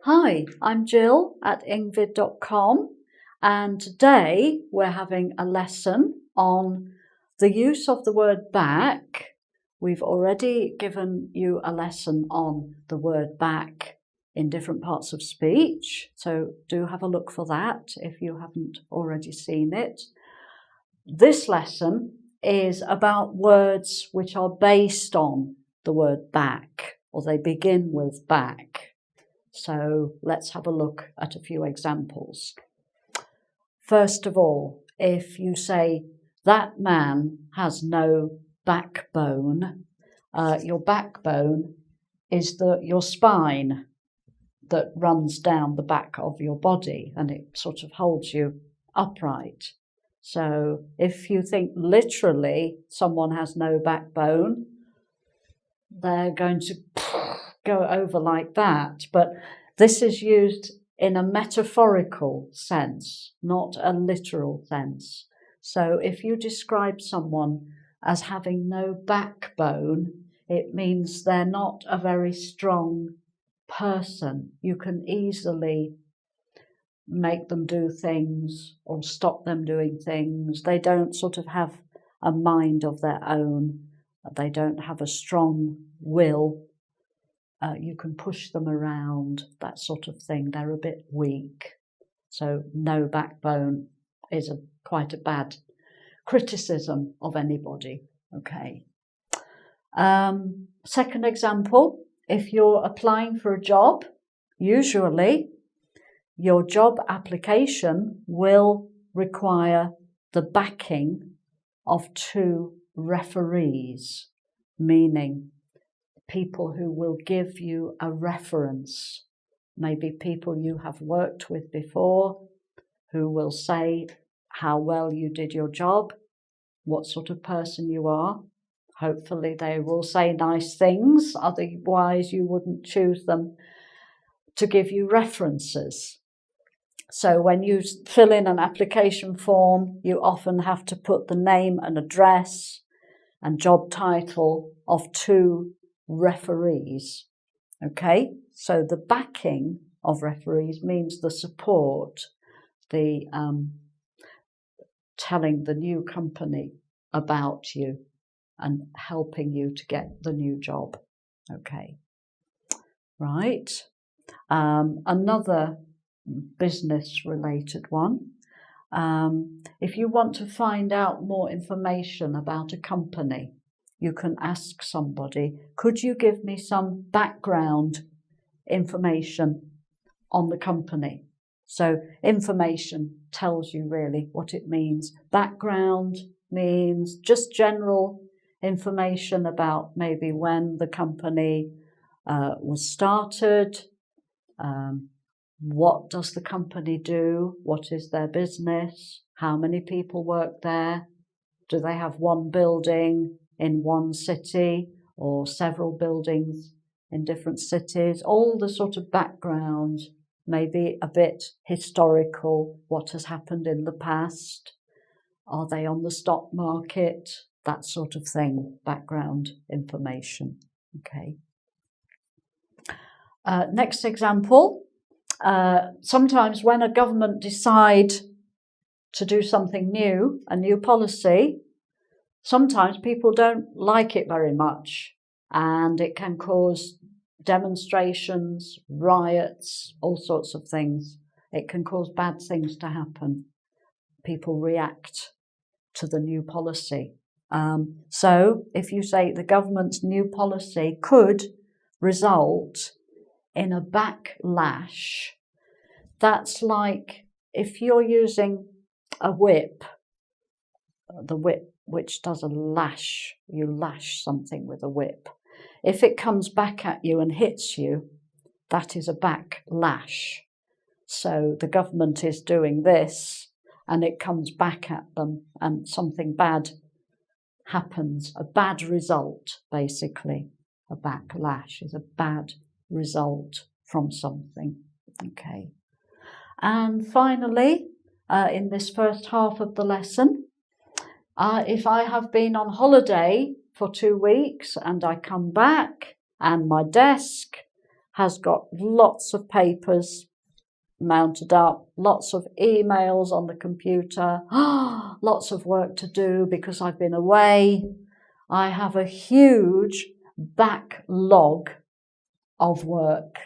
Hi, I'm Jill at engVid.com, and today we're having a lesson on the use of the word back. We've already given you a lesson on the word back in different parts of speech, so do have a look for that if you haven't already seen it. This lesson is about words which are based on the word back, or they begin with back. So let's have a look at a few examples. First of all, if you say, that man has no backbone, your backbone is your spine that runs down the back of your body and it sort of holds you upright. So if you think literally someone has no backbone, they're going to go over like that, but this is used in a metaphorical sense, not a literal sense. So if you describe someone as having no backbone, it means they're not a very strong person. You can easily make them do things or stop them doing things. They don't sort of have a mind of their own. They don't have a strong will. You can push them around, that sort of thing. They're a bit weak. So no backbone is quite a bad criticism of anybody. Okay. Second example, if you're applying for a job, usually your job application will require the backing of 2 referees, meaning people who will give you a reference, maybe people you have worked with before, who will say how well you did your job, what sort of person you are. Hopefully they will say nice things, otherwise you wouldn't choose them to give you references. So when you fill in an application form, you often have to put the name and address and job title of 2 referees. Okay, so the backing of referees means the support, the telling the new company about you and helping you to get the new job. Okay, right. Another business related one. If you want to find out more information about a company, you can ask somebody, could you give me some background information on the company? So information tells you really what it means. Background means just general information about maybe when the company was started, what does the company do, what is their business, how many people work there, do they have one building in one city or several buildings in different cities, all the sort of background, maybe a bit historical, what has happened in the past, are they on the stock market, that sort of thing, background information. Okay. Next example, sometimes when a government decide to do something new, a new policy, sometimes people don't like it very much, and it can cause demonstrations, riots, all sorts of things. It can cause bad things to happen. People react to the new policy. So if you say the government's new policy could result in a backlash, that's like if you're using a whip, the whip which does a lash, you lash something with a whip. If it comes back at you and hits you, that is a backlash. So the government is doing this and it comes back at them and something bad happens, a bad result, basically. A backlash is a bad result from something. Okay. And finally, in this first half of the lesson, if I have been on holiday for 2 weeks and I come back and my desk has got lots of papers mounted up, lots of emails on the computer, lots of work to do because I've been away. I have a huge backlog of work.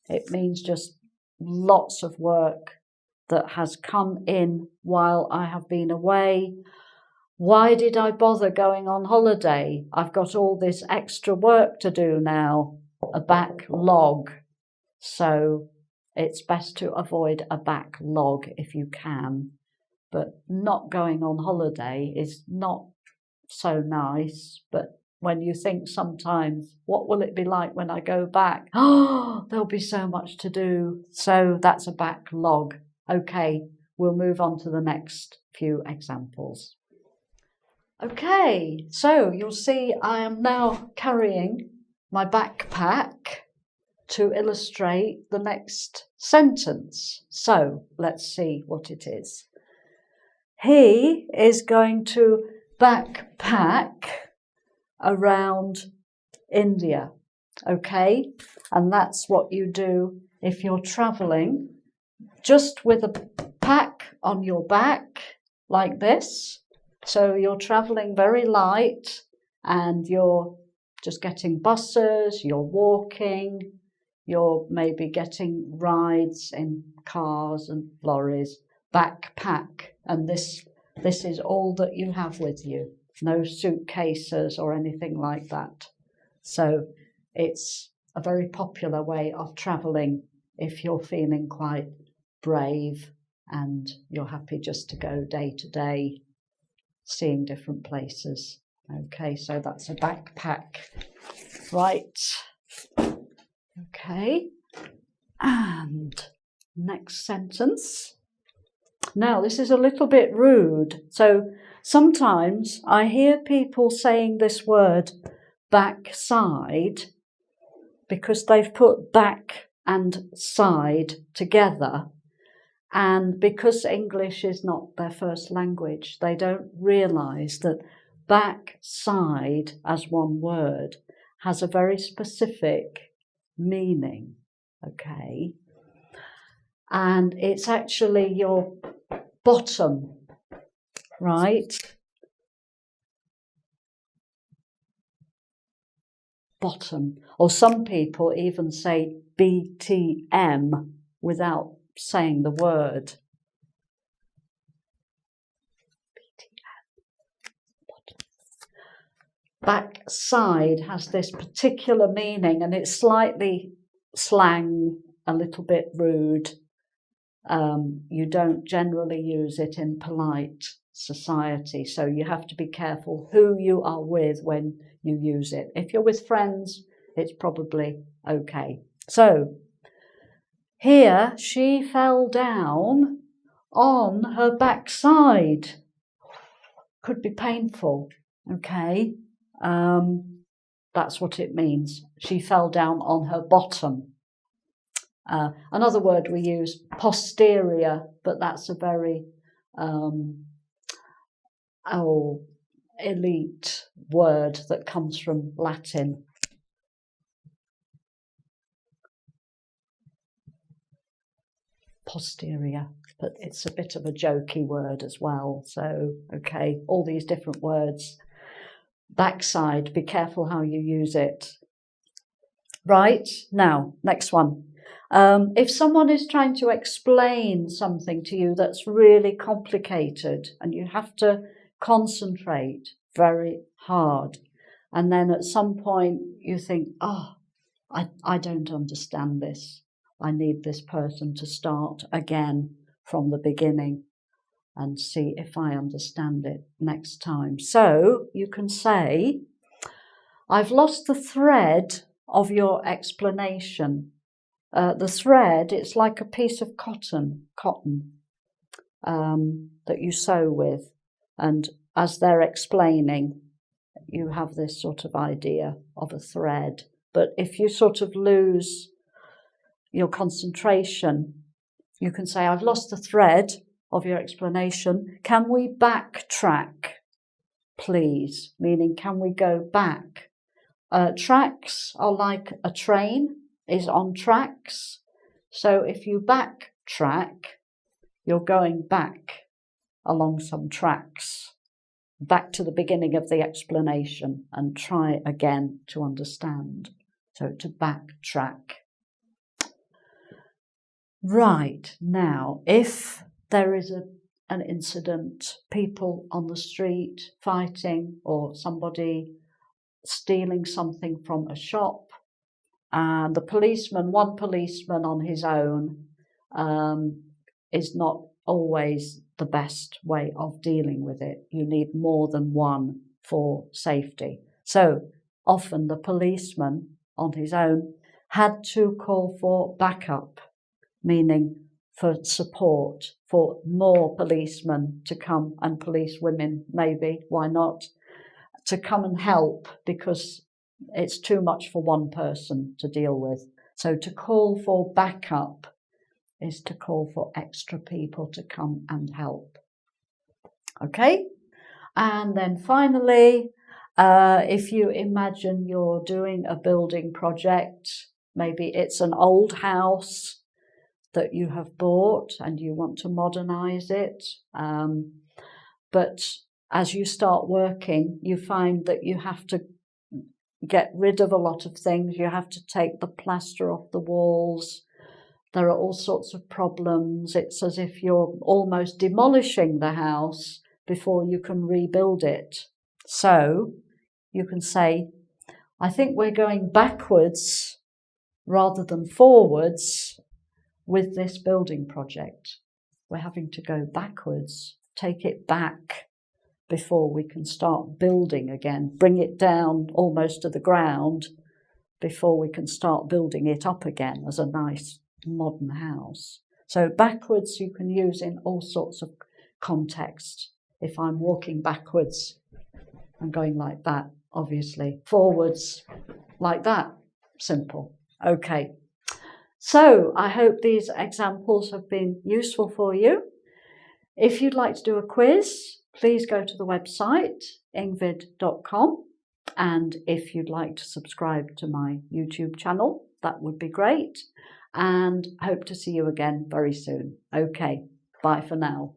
It means just lots of work that has come in while I have been away. Why did I bother going on holiday? I've got all this extra work to do now, a backlog. So it's best to avoid a backlog if you can. But not going on holiday is not so nice. But when you think sometimes, what will it be like when I go back? Oh, there'll be so much to do. So that's a backlog. Okay, we'll move on to the next few examples. Okay, so you'll see I am now carrying my backpack to illustrate the next sentence. So let's see what it is. He is going to backpack around India. Okay, and that's what you do if you're traveling, just with a pack on your back like this. So you're traveling very light and you're just getting buses, you're walking, you're maybe getting rides in cars and lorries, backpack, and this is all that you have with you. No suitcases or anything like that. So it's a very popular way of traveling if you're feeling quite brave and you're happy just to go day to day, seeing different places. Okay, so that's a backpack. Right. Okay. And next sentence. Now, this is a little bit rude. So sometimes I hear people saying this word backside because they've put back and side together. And because English is not their first language, they don't realise that backside as one word has a very specific meaning, okay? And it's actually your bottom, right? Bottom. Or some people even say BTM without saying the word. Backside has this particular meaning, and it's slightly slang, a little bit rude. You don't generally use it in polite society, so you have to be careful who you are with when you use it. If you're with friends, it's probably okay. So here she fell down on her backside. Could be painful, okay? That's what it means. She fell down on her bottom. Another word we use, posterior, but that's a very elite word that comes from Latin. Posterior, but it's a bit of a jokey word as well. So, okay, all these different words. Backside, be careful how you use it. Right, now, next one. If someone is trying to explain something to you that's really complicated and you have to concentrate very hard, and then at some point you think, oh, I don't understand this. I need this person to start again from the beginning and see if I understand it next time. So you can say, I've lost the thread of your explanation. The thread, it's like a piece of cotton that you sew with. And as they're explaining, you have this sort of idea of a thread. But if you sort of lose your concentration, you can say, I've lost the thread of your explanation. Can we backtrack, please? Meaning, can we go back? Tracks are like a train. is on tracks. So if you backtrack, you're going back along some tracks, back to the beginning of the explanation, and try again to understand. So to backtrack. Right, now, if there is an incident, people on the street fighting, or somebody stealing something from a shop, and one policeman on his own is not always the best way of dealing with it. You need more than one for safety. So often the policeman on his own had to call for backup, meaning for support, for more policemen to come, and police women maybe, why not, to come and help, because it's too much for one person to deal with. So to call for backup is to call for extra people to come and help. Okay? And then finally, if you imagine you're doing a building project, maybe it's an old house that you have bought and you want to modernize it. But as you start working, you find that you have to get rid of a lot of things. You have to take the plaster off the walls. There are all sorts of problems. It's as if you're almost demolishing the house before you can rebuild it. So you can say, I think we're going backwards rather than forwards with this building project. We're having to go backwards, take it back before we can start building again, bring it down almost to the ground before we can start building it up again as a nice modern house. So backwards you can use in all sorts of contexts. If I'm walking backwards, I'm going like that, obviously. Forwards, like that. Simple. Okay. So I hope these examples have been useful for you. If you'd like to do a quiz, please go to the website, engVid.com. And if you'd like to subscribe to my YouTube channel, that would be great. And hope to see you again very soon. Okay, bye for now.